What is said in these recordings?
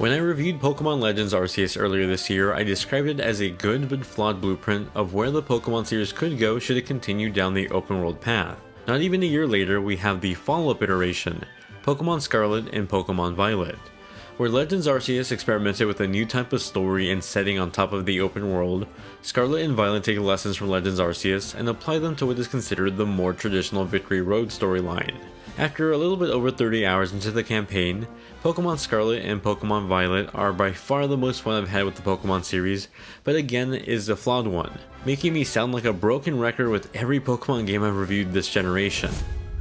When I reviewed Pokemon Legends Arceus earlier this year, I described it as a good but flawed blueprint of where the Pokemon series could go should it continue down the open world path. Not even a year later, we have the follow-up iteration, Pokemon Scarlet and Pokemon Violet, where Legends Arceus experimented with a new type of story and setting on top of the open world. Scarlet and Violet take lessons from Legends Arceus and apply them to what is considered the more traditional Victory Road storyline. After a little bit over 30 hours into the campaign, Pokemon Scarlet and Pokemon Violet are by far the most fun I've had with the Pokemon series, but again is a flawed one, making me sound like a broken record with every Pokemon game I've reviewed this generation.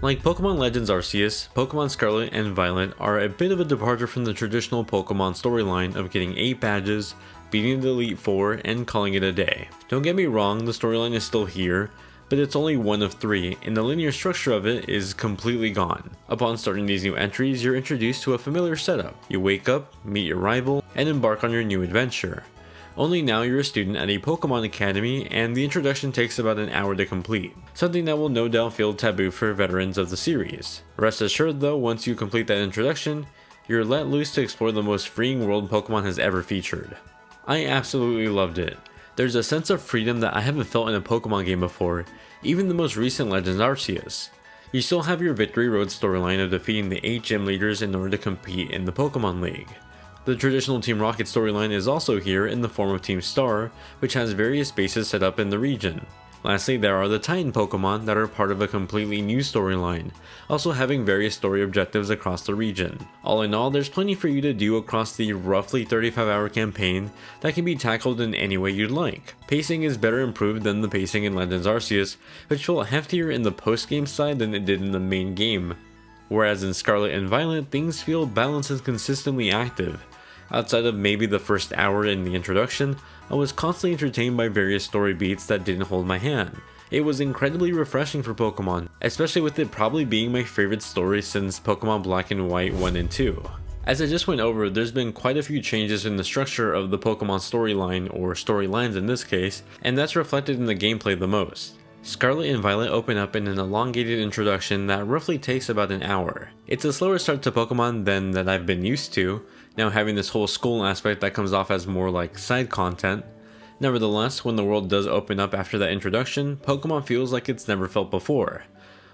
Like Pokemon Legends Arceus, Pokemon Scarlet and Violet are a bit of a departure from the traditional Pokemon storyline of getting 8 badges, beating the Elite Four, and calling it a day. Don't get me wrong, the storyline is still here, but it's only one of 3, and the linear structure of it is completely gone. Upon starting these new entries, you're introduced to a familiar setup. You wake up, meet your rival, and embark on your new adventure. Only now you're a student at a Pokemon Academy, and the introduction takes about an hour to complete, something that will no doubt feel taboo for veterans of the series. Rest assured though, once you complete that introduction, you're let loose to explore the most freeing world Pokemon has ever featured. I absolutely loved it. There's a sense of freedom that I haven't felt in a Pokemon game before, even the most recent Legends Arceus. You still have your Victory Road storyline of defeating the 8 gym leaders in order to compete in the Pokemon League. The traditional Team Rocket storyline is also here in the form of Team Star, which has various bases set up in the region. Lastly, there are the Titan Pokemon that are part of a completely new storyline, also having various story objectives across the region. All in all, there's plenty for you to do across the roughly 35-hour campaign that can be tackled in any way you'd like. Pacing is better improved than the pacing in Legends Arceus, which felt heftier in the post-game side than it did in the main game. Whereas in Scarlet and Violet, things feel balanced and consistently active. Outside of maybe the first hour in the introduction, I was constantly entertained by various story beats that didn't hold my hand. It was incredibly refreshing for Pokemon, especially with it probably being my favorite story since Pokemon Black and White 1 and 2. As I just went over, there's been quite a few changes in the structure of the Pokemon storyline, or storylines in this case, and that's reflected in the gameplay the most. Scarlet and Violet open up in an elongated introduction that roughly takes about an hour. It's a slower start to Pokemon than that I've been used to, now having this whole school aspect that comes off as more like side content. Nevertheless, when the world does open up after that introduction, Pokemon feels like it's never felt before.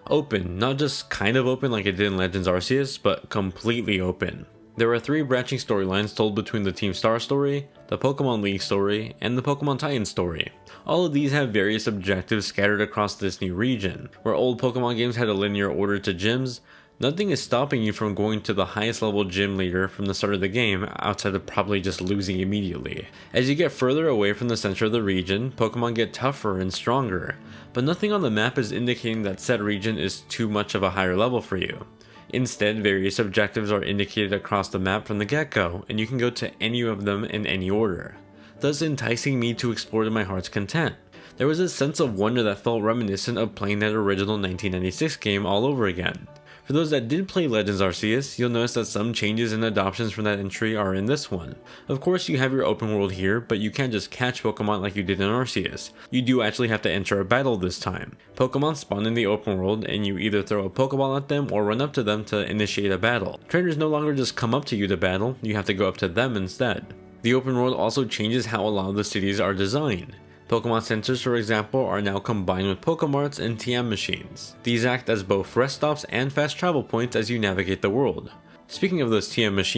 Open, not just kind of open like it did in Legends Arceus, but completely open. There are 3 branching storylines told between the Team Star story, the Pokemon League story, and the Pokemon Titan story. All of these have various objectives scattered across this new region. Where old Pokemon games had a linear order to gyms, nothing is stopping you from going to the highest level gym leader from the start of the game, outside of probably just losing immediately. As you get further away from the center of the region, Pokemon get tougher and stronger, but nothing on the map is indicating that said region is too much of a higher level for you. Instead, various objectives are indicated across the map from the get-go, and you can go to any of them in any order, thus enticing me to explore to my heart's content. There was a sense of wonder that felt reminiscent of playing that original 1996 game all over again. For those that did play Legends Arceus, you'll notice that some changes and adoptions from that entry are in this one. Of course, you have your open world here, but you can't just catch Pokemon like you did in Arceus. You do actually have to enter a battle this time. Pokemon spawn in the open world, and you either throw a Pokeball at them or run up to them to initiate a battle. Trainers no longer just come up to you to battle, you have to go up to them instead. The open world also changes how a lot of the cities are designed. Pokemon centers, for example, are now combined with Pokemarts and TM machines. These act as both rest stops and fast travel points as you navigate the world. Speaking of those TMs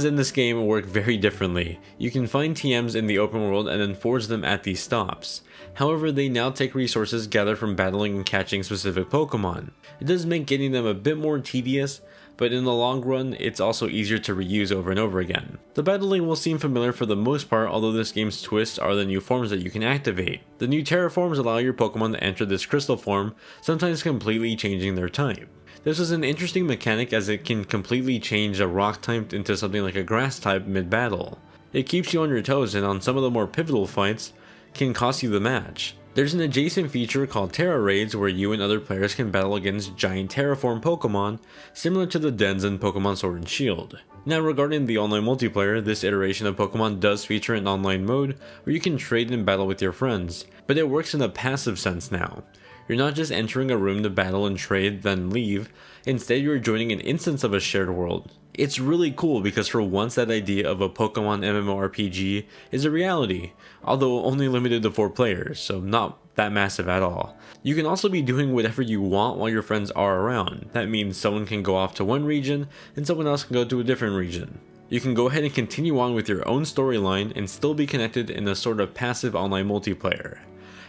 in this game work very differently. You can find TMs in the open world and then forge them at these stops. However, they now take resources gathered from battling and catching specific Pokemon. It does make getting them a bit more tedious, but in the long run, it's also easier to reuse over and over again. The battling will seem familiar for the most part, although this game's twists are the new forms that you can activate. The new Terraforms allow your Pokemon to enter this crystal form, sometimes completely changing their type. This is an interesting mechanic as it can completely change a rock type into something like a grass type mid-battle. It keeps you on your toes, and on some of the more pivotal fights, can cost you the match. There's an adjacent feature called Terra Raids where you and other players can battle against giant terraform Pokemon, similar to the dens in Pokemon Sword and Shield. Now regarding the online multiplayer, this iteration of Pokemon does feature an online mode where you can trade and battle with your friends, but it works in a passive sense now. You're not just entering a room to battle and trade then leave, instead you're joining an instance of a shared world. It's really cool because for once that idea of a Pokemon MMORPG is a reality, although only limited to 4 players, so not that massive at all. You can also be doing whatever you want while your friends are around. That means someone can go off to one region and someone else can go to a different region. You can go ahead and continue on with your own storyline and still be connected in a sort of passive online multiplayer.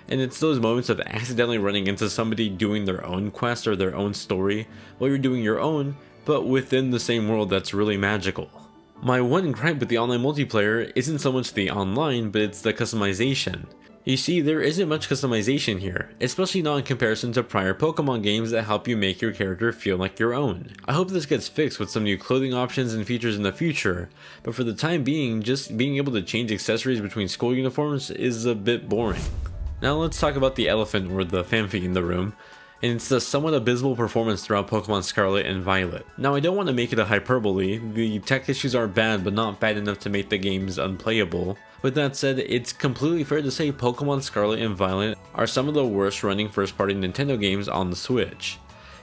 And it's those moments of accidentally running into somebody doing their own quest or their own story while you're doing your own, but within the same world that's really magical. My one gripe with the online multiplayer isn't so much the online, but it's the customization. You see, there isn't much customization here, especially not in comparison to prior Pokemon games that help you make your character feel like your own. I hope this gets fixed with some new clothing options and features in the future, but for the time being, just being able to change accessories between school uniforms is a bit boring. Now let's talk about the elephant or the fanfic in the room, and it's the somewhat abysmal performance throughout Pokemon Scarlet and Violet. Now I don't want to make it a hyperbole, the tech issues are bad but not bad enough to make the games unplayable. With that said, it's completely fair to say Pokemon Scarlet and Violet are some of the worst running first-party Nintendo games on the Switch.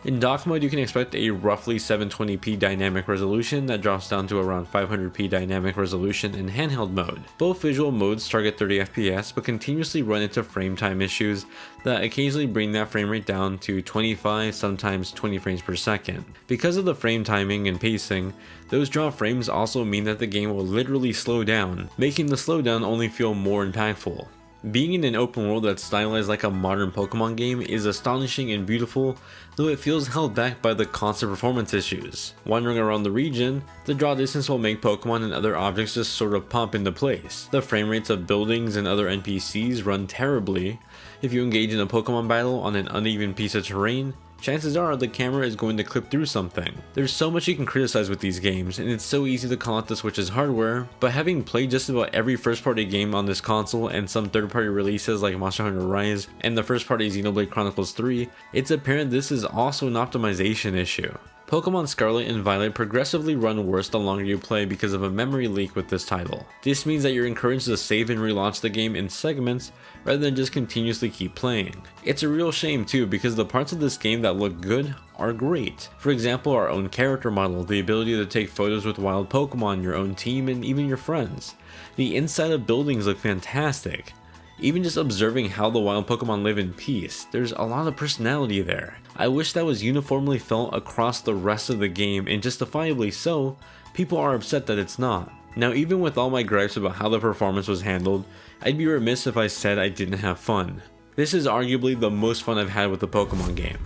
In dock mode, you can expect a roughly 720p dynamic resolution that drops down to around 500p dynamic resolution in handheld mode. Both visual modes target 30 FPS but continuously run into frame time issues that occasionally bring that frame rate down to 25, sometimes 20 frames per second. Because of the frame timing and pacing, those drop frames also mean that the game will literally slow down, making the slowdown only feel more impactful. Being in an open world that's stylized like a modern Pokemon game is astonishing and beautiful, though it feels held back by the constant performance issues. Wandering around the region, the draw distance will make Pokemon and other objects just sort of pop into place. The frame rates of buildings and other NPCs run terribly. If you engage in a Pokemon battle on an uneven piece of terrain, chances are the camera is going to clip through something. There's so much you can criticize with these games, and it's so easy to call out the Switch's hardware, but having played just about every first-party game on this console and some third-party releases like Monster Hunter Rise and the first-party Xenoblade Chronicles 3, it's apparent this is also an optimization issue. Pokemon Scarlet and Violet progressively run worse the longer you play because of a memory leak with this title. This means that you're encouraged to save and relaunch the game in segments rather than just continuously keep playing. It's a real shame too because the parts of this game that look good are great. For example, our own character model, the ability to take photos with wild Pokemon, your own team, and even your friends. The inside of buildings look fantastic. Even just observing how the wild Pokemon live in peace, there's a lot of personality there. I wish that was uniformly felt across the rest of the game, and justifiably so, people are upset that it's not. Now, even with all my gripes about how the performance was handled, I'd be remiss if I said I didn't have fun. This is arguably the most fun I've had with a Pokemon game.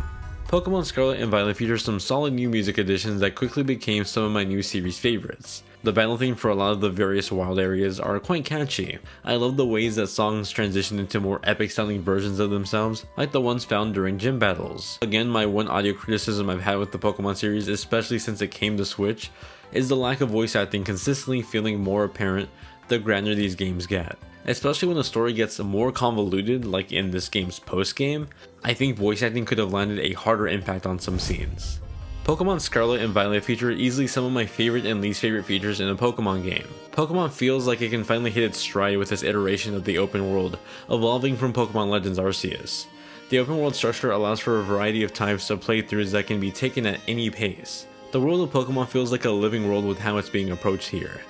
Pokemon Scarlet and Violet features some solid new music additions that quickly became some of my new series favorites. The battle theme for a lot of the various wild areas are quite catchy. I love the ways that songs transition into more epic sounding versions of themselves, like the ones found during gym battles. Again, my one audio criticism I've had with the Pokemon series, especially since it came to Switch, is the lack of voice acting consistently feeling more apparent the grander these games get. Especially when the story gets more convoluted, like in this game's post-game, I think voice acting could have landed a harder impact on some scenes. Pokemon Scarlet and Violet feature easily some of my favorite and least favorite features in a Pokemon game. Pokemon feels like it can finally hit its stride with this iteration of the open world, evolving from Pokemon Legends Arceus. The open world structure allows for a variety of types of playthroughs that can be taken at any pace. The world of Pokemon feels like a living world with how it's being approached here.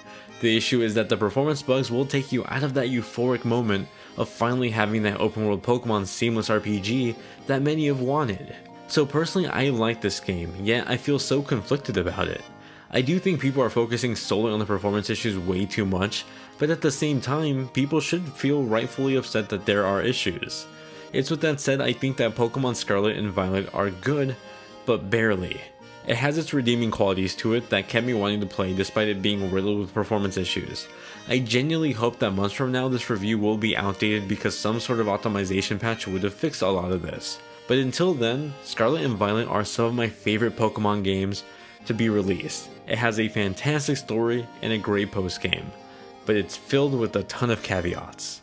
The issue is that the performance bugs will take you out of that euphoric moment of finally having that open world Pokemon seamless RPG that many have wanted. So personally, I like this game, yet I feel so conflicted about it. I do think people are focusing solely on the performance issues way too much, but at the same time, people should feel rightfully upset that there are issues. It's with that said, I think that Pokemon Scarlet and Violet are good, but barely. It has its redeeming qualities to it that kept me wanting to play despite it being riddled with performance issues. I genuinely hope that months from now this review will be outdated because some sort of optimization patch would have fixed a lot of this. But until then, Scarlet and Violet are some of my favorite Pokemon games to be released. It has a fantastic story and a great post-game, but it's filled with a ton of caveats.